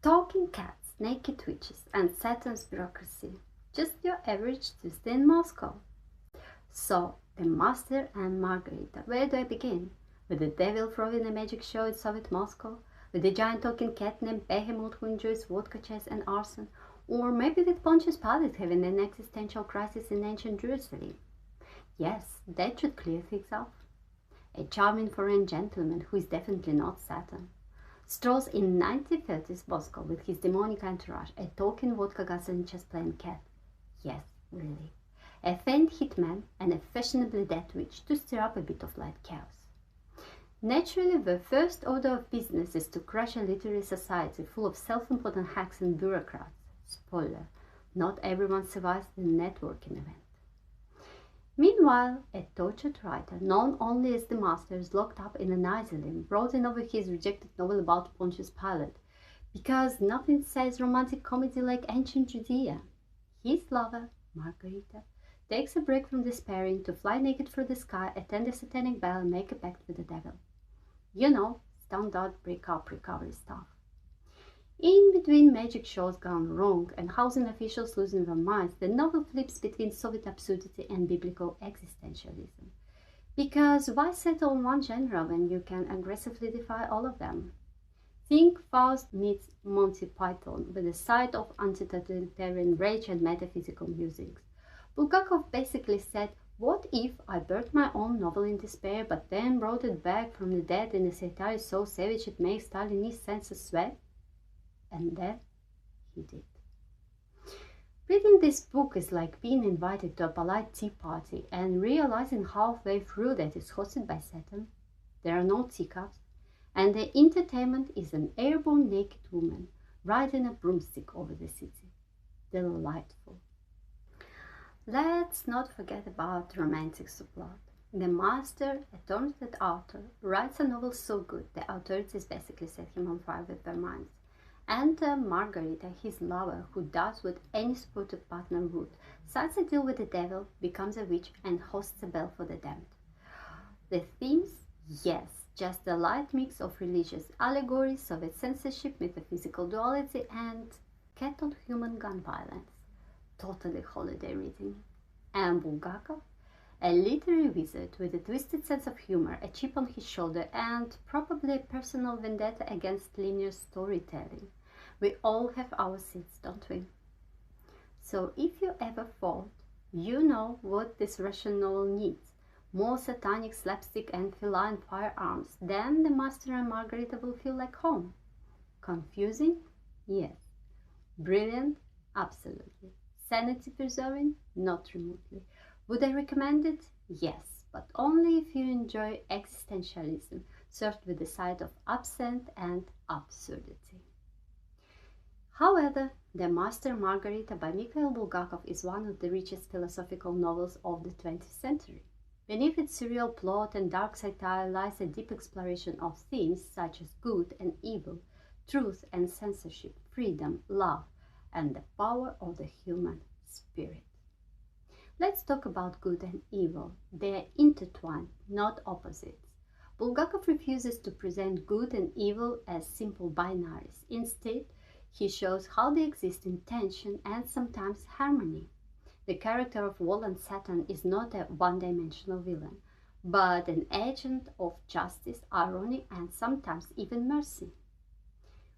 Talking cats, naked witches, and Saturn's bureaucracy. Just your average Tuesday in Moscow. So, the Master and Margarita. Where do I begin? With the devil throwing a magic show in Soviet Moscow? With the giant talking cat named Behemoth who enjoys vodka, chess, and arson? Or maybe with Pontius Pilate having an existential crisis in ancient Jerusalem? Yes, that should clear things up. A charming foreign gentleman who is definitely not Saturn strolls in 1930s Moscow with his demonic entourage, a talking vodka gasoline chess playing cat. Yes, really. A faint hitman and a fashionably dead witch to stir up a bit of light chaos. Naturally, the first order of business is to crush a literary society full of self-important hacks and bureaucrats. Spoiler, not everyone survives the networking event. Meanwhile, a tortured writer, known only as the Master, is locked up in an asylum, brooding over his rejected novel about Pontius Pilate, because nothing says romantic comedy like ancient Judea. His lover, Margarita, takes a break from despairing to fly naked through the sky, attend a satanic bell, and make a pact with the devil. You know, standard break-up recovery stuff. In between magic shows gone wrong and housing officials losing their minds, the novel flips between Soviet absurdity and biblical existentialism. Because why settle on one genre when you can aggressively defy all of them? Think Faust meets Monty Python with a side of anti-totalitarian rage and metaphysical musings. Bulgakov basically said, what if I burned my own novel in despair but then brought it back from the dead in a satire so savage it makes Stalinist senses sweat? And that he did. Reading this book is like being invited to a polite tea party and realizing halfway through that it's hosted by Saturn. There are no teacups, and the entertainment is an airborne naked woman riding a broomstick over the city. Delightful. Let's not forget about romantic subplot. The Master, a talented author, writes a novel so good the authorities basically set him on fire with their minds. And Margarita, his lover, who does what any supportive partner would, signs a deal with the devil, becomes a witch, and hosts a bell for the damned. The themes? Yes, just a light mix of religious allegories, Soviet censorship, metaphysical duality, and cat-on-human gun violence. Totally holiday reading. And Bulgakov? A literary wizard with a twisted sense of humor, a chip on his shoulder, and probably a personal vendetta against linear storytelling. We all have our sins, don't we? So if you ever thought you know what this Russian novel needs, more satanic slapstick and feline firearms, then the Master and Margarita will feel like home. Confusing? Yes. Brilliant? Absolutely. Sanity preserving? Not remotely. Would I recommend it? Yes, but only if you enjoy existentialism, served with a side of absinthe and absurdity. However, The Master and Margarita by Mikhail Bulgakov is one of the richest philosophical novels of the 20th century. Beneath its surreal plot and dark satire lies a deep exploration of themes such as good and evil, truth and censorship, freedom, love, and the power of the human spirit. Let's talk about good and evil. They are intertwined, not opposites. Bulgakov refuses to present good and evil as simple binaries. Instead, he shows how they exist in tension and sometimes harmony. The character of Volan Saturn is not a one-dimensional villain, but an agent of justice, irony, and sometimes even mercy.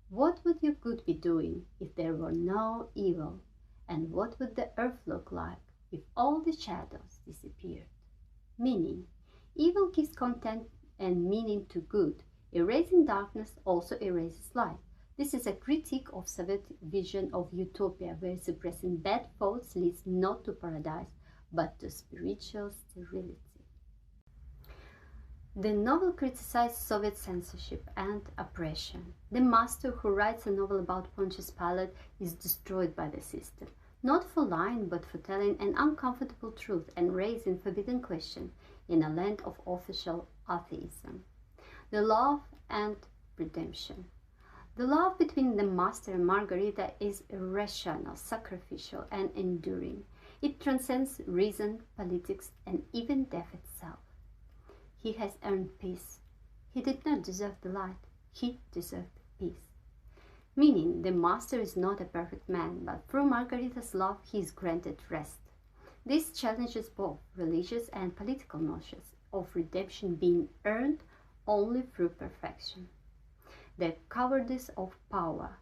What would your good be doing if there were no evil? And what would the earth look like if all the shadows disappeared? Meaning, evil gives content and meaning to good. Erasing darkness also erases light. This is a critique of Soviet vision of utopia, where suppressing bad thoughts leads not to paradise, but to spiritual sterility. The novel criticizes Soviet censorship and oppression. The Master, who writes a novel about Pontius Pilate, is destroyed by the system, not for lying, but for telling an uncomfortable truth and raising forbidden question in a land of official atheism. The love and redemption. The love between the Master and Margarita is irrational, sacrificial, and enduring. It transcends reason, politics, and even death itself. He has earned peace. He did not deserve the light. He deserved peace. meaning the master is not a perfect man, but through Margarita's love he is granted rest. This challenges both religious and political notions of redemption being earned only through perfection. The cowardice of power.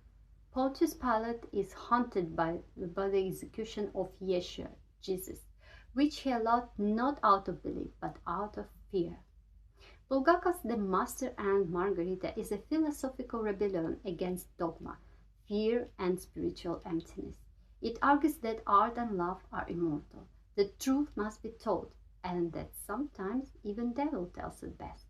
Pontius Pilate is haunted by the execution of Yeshua, Jesus, which he allowed not out of belief but out of fear. Bulgakov's The Master and Margarita is a philosophical rebellion against dogma, fear, and spiritual emptiness. It argues that art and love are immortal, the truth must be told, and that sometimes even devil tells it best.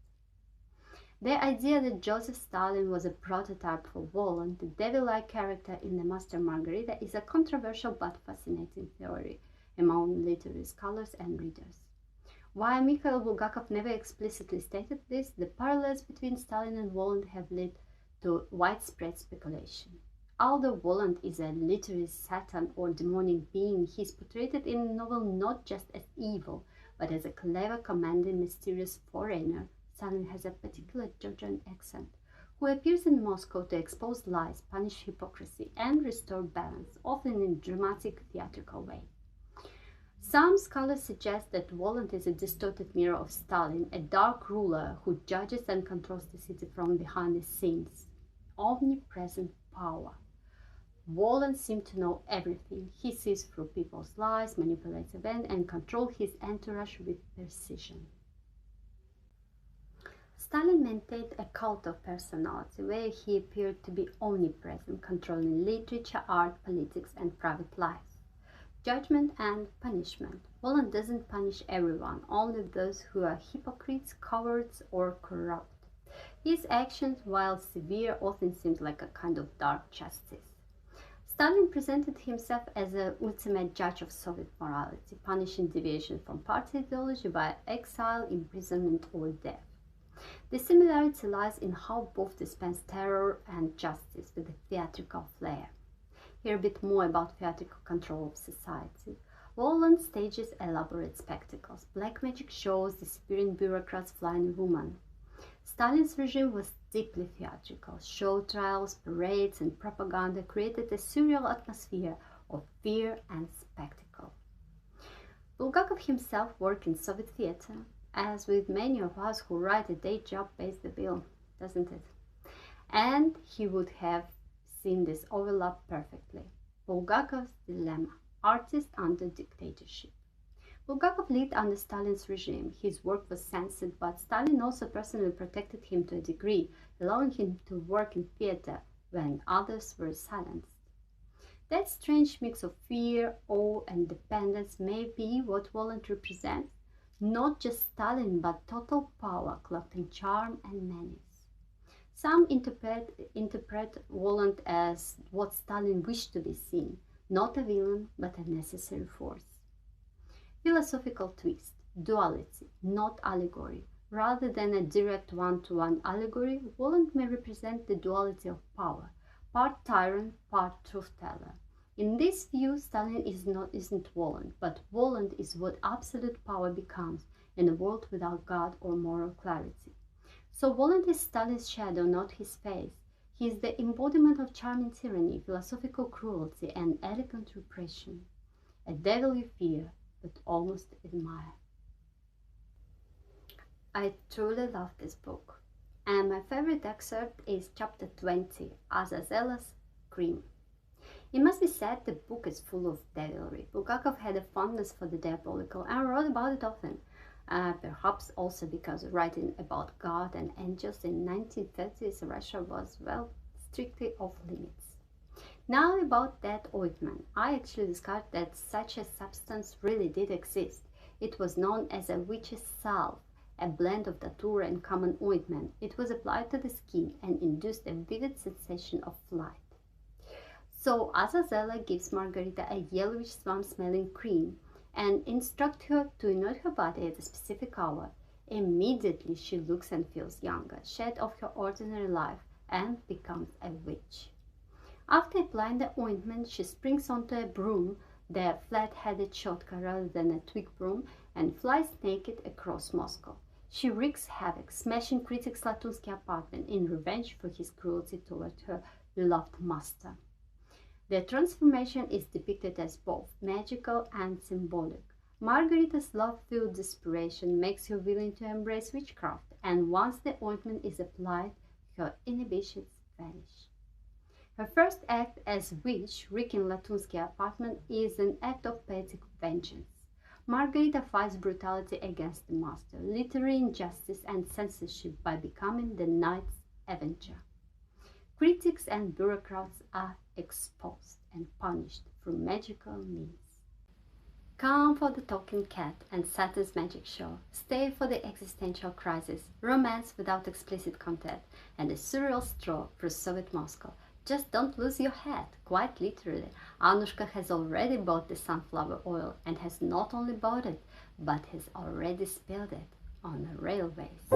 The idea that Joseph Stalin was a prototype for Voland, the devil-like character in The Master and Margarita, is a controversial but fascinating theory among literary scholars and readers. While Mikhail Bulgakov never explicitly stated this, the parallels between Stalin and Voland have led to widespread speculation. Although Voland is a literary Satan or demonic being, he is portrayed in the novel not just as evil, but as a clever, commanding, mysterious foreigner. Stalin has a particular Georgian accent, who appears in Moscow to expose lies, punish hypocrisy, and restore balance, often in a dramatic, theatrical way. Some scholars suggest that Voland is a distorted mirror of Stalin, a dark ruler who judges and controls the city from behind the scenes. Omnipresent power. Voland seems to know everything. He sees through people's lies, manipulates events, and controls his entourage with precision. Stalin maintained a cult of personality where he appeared to be omnipresent, controlling literature, art, politics, and private life. Judgment and punishment. Voland doesn't punish everyone, only those who are hypocrites, cowards, or corrupt. His actions, while severe, often seem like a kind of dark justice. Stalin presented himself as an ultimate judge of Soviet morality, punishing deviation from party ideology by exile, imprisonment, or death. The similarity lies in how both dispense terror and justice with a theatrical flair. Here a bit more about theatrical control of society. Voland stages elaborate spectacles, black magic shows, disappearing bureaucrats, flying women. Stalin's regime was deeply theatrical. Show trials, parades, and propaganda created a surreal atmosphere of fear and spectacle. Bulgakov himself worked in Soviet theater, as with many of us who write a day job pays the bill, doesn't it? And he would have seen this overlap perfectly. Bulgakov's dilemma, artist under dictatorship. Bulgakov lived under Stalin's regime. His work was censored, but Stalin also personally protected him to a degree, allowing him to work in theater when others were silenced. That strange mix of fear, awe, and dependence may be what Voland represents, not just Stalin, but total power, cloaked in charm and menace. Some interpret Voland as what Stalin wished to be seen, not a villain, but a necessary force. Philosophical twist, duality, not allegory. Rather than a direct one-to-one allegory, Voland may represent the duality of power, part tyrant, part truth-teller. In this view, Stalin isn't Voland, but Voland is what absolute power becomes in a world without God or moral clarity. So Voland is Stalin's shadow, not his face. He is the embodiment of charming tyranny, philosophical cruelty, and elegant repression. A devil you fear, but almost admire. I truly love this book, and my favorite excerpt is chapter 20, Azazel's Scream. It must be said the book is full of devilry. Bulgakov had a fondness for the diabolical and wrote about it often, perhaps also because writing about God and angels in 1930s Russia was, well, strictly off limits. Now about that ointment. I actually discovered that such a substance really did exist. It was known as a witch's salve, a blend of datura and common ointment. It was applied to the skin and induced a vivid sensation of flight. So Azazela gives Margarita a yellowish swamp-smelling cream and instructs her to anoint her body at a specific hour. Immediately she looks and feels younger, shed off her ordinary life, and becomes a witch. After applying the ointment, she springs onto a broom, the flat-headed shotka rather than a twig broom, and flies naked across Moscow. She wreaks havoc, smashing critic Slatunsky's apartment in revenge for his cruelty toward her beloved master. Their transformation is depicted as both magical and symbolic. Margarita's love-filled desperation makes her willing to embrace witchcraft, and once the ointment is applied, her inhibitions vanish. Her first act as witch, wreaking Latunsky's apartment, is an act of poetic vengeance. Margarita fights brutality against the master, literary injustice and censorship by becoming the knight's avenger. Critics and bureaucrats are exposed and punished through magical means. Come for the talking cat and Saturn's magic show. Stay for the existential crisis, romance without explicit content, and a surreal stroll through Soviet Moscow. Just don't lose your head, quite literally. Anushka has already bought the sunflower oil and has not only bought it, but has already spilled it on the railways.